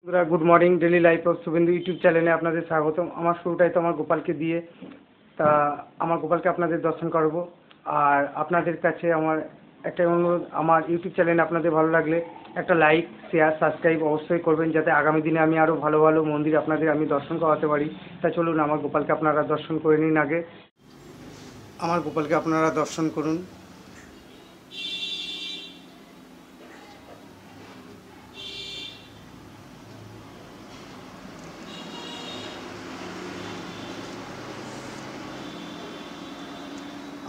Good morning daily life of Shubhendu YouTube चैनले आपनादेर स्वागतम। आमार शुरूटाई तो आमार गोपालके दिए ता आमार गोपालके आपनादेर दर्शन कराबो। और आपनादेर काछे आमार एकटाई अनुरोध, आमार यूट्यूब चैनेल आपनादेर भालो लागले एक लाइक शेयर सबसक्राइब अवश्य करबेन, जाते आगामी दिने आमी आरो भालो भालो मंदिर आपनादेर आमी दर्शन कराते पारी। ता चलुन आमार गोपालके आपनारा दर्शन करे निन। आगे आमार गोपालके आपनारा दर्शन करुन।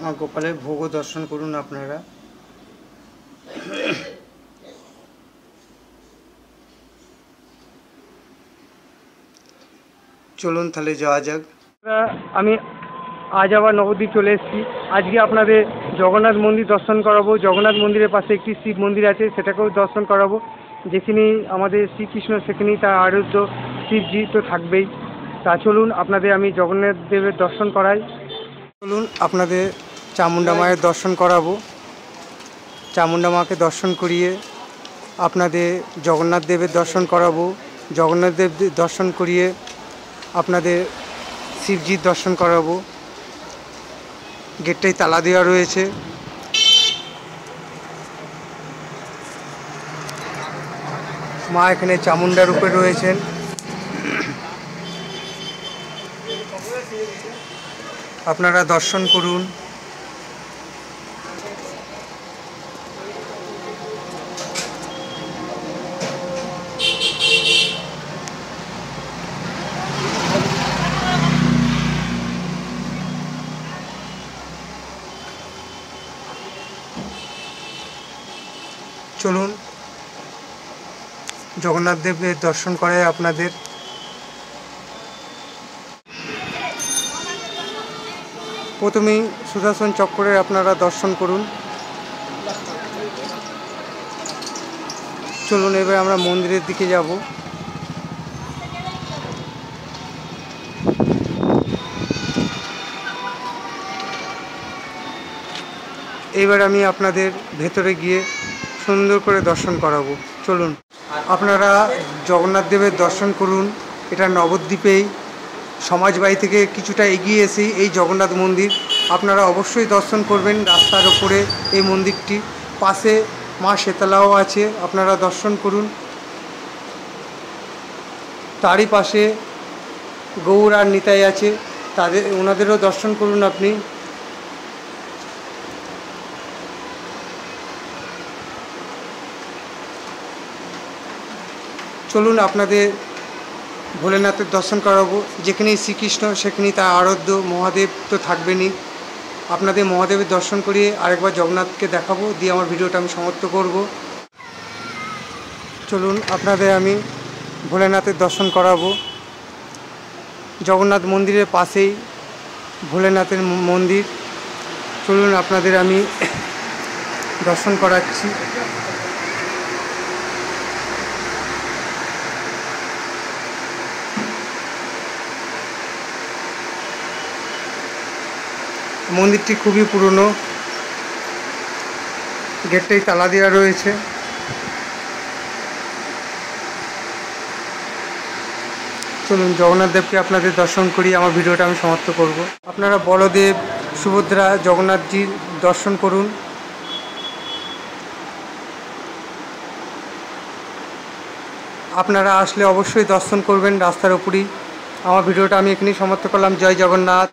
আমার গোপালের ভোগও দর্শন করুন আপনারা। চলুন তাহলে যাওয়া যাক। আমি আজ আবার নবদ্বীপ চলে এসেছি। আজকে আপনাদের জগন্নাথ মন্দির দর্শন করাবো। জগন্নাথ মন্দিরের পাশে একটি শিব মন্দির আছে, সেটাকেও দর্শন করাবো। যেখানেই আমাদের শ্রীকৃষ্ণ সেখানেই তার আরাধ্য শিবজি তো থাকবেই। তা চলুন আপনাদের আমি জগন্নাথ দেবের দর্শন করাই। চলুন আপনাদের চামুন্ডা মায়ের দর্শন করাবো। চামুন্ডা মাকে দর্শন করিয়ে আপনাদের জগন্নাথ দেবের দর্শন করাবো। জগন্নাথ দেব দর্শন করিয়ে আপনাদের শিবজির দর্শন করাবো। গেটটাই তালা দেওয়া রয়েছে। মা এখানে চামুন্ডা রূপে রয়েছেন। আপনারা দর্শন করুন। চলুন জগন্নাথ দেবের দর্শন করায় আপনাদের। প্রথমেই সুদর্শন চক্রে আপনারা দর্শন করুন। চলুন এবার আমরা মন্দিরের দিকে যাব। এবার আমি আপনাদের ভেতরে গিয়ে সুন্দর করে দর্শন করাবো। চলুন আপনারা জগন্নাথ দেবের দর্শন করুন। এটা নবদ্বীপেই সমাজবাড়ি থেকে কিছুটা এগিয়ে এসেই এই জগন্নাথ মন্দির। আপনারা অবশ্যই দর্শন করবেন। রাস্তার ওপরে এই মন্দিরটি, পাশে মা শেতলাও আছে, আপনারা দর্শন করুন। তারই পাশে গৌর আর নিতাই আছে, ওনাদেরও দর্শন করুন আপনি। চলুন আপনাদের ভোলেনাথের দর্শন করাবো। যেখানেই শ্রীকৃষ্ণ সেখানেই তার আরাধ্য মহাদেব তো থাকবেনই। আপনাদের মহাদেবের দর্শন করিয়ে আরেকবার জগন্নাথকে দেখাবো, দিয়ে আমার ভিডিওটা আমি সমাপ্ত করব। চলুন আপনাদের আমি ভোলেনাথের দর্শন করাবো। জগন্নাথ মন্দিরের পাশেই ভোলেনাথের মন্দির। চলুন আপনাদের আমি দর্শন করাচ্ছি। মন্দিরটি খুবই পুরনো, গেটটাই তালা দেওয়া রয়েছে। চলুন জগন্নাথ দেবকে আপনাদের দর্শন করি, আমার ভিডিওটা আমি সমাপ্ত করব। আপনারা বলদেব সুভদ্রা জগন্নাথজির দর্শন করুন। আপনারা আসলে অবশ্যই দর্শন করবেন রাস্তার উপরই। আমার ভিডিওটা আমি এখানেই সমাপ্ত করলাম। জয় জগন্নাথ।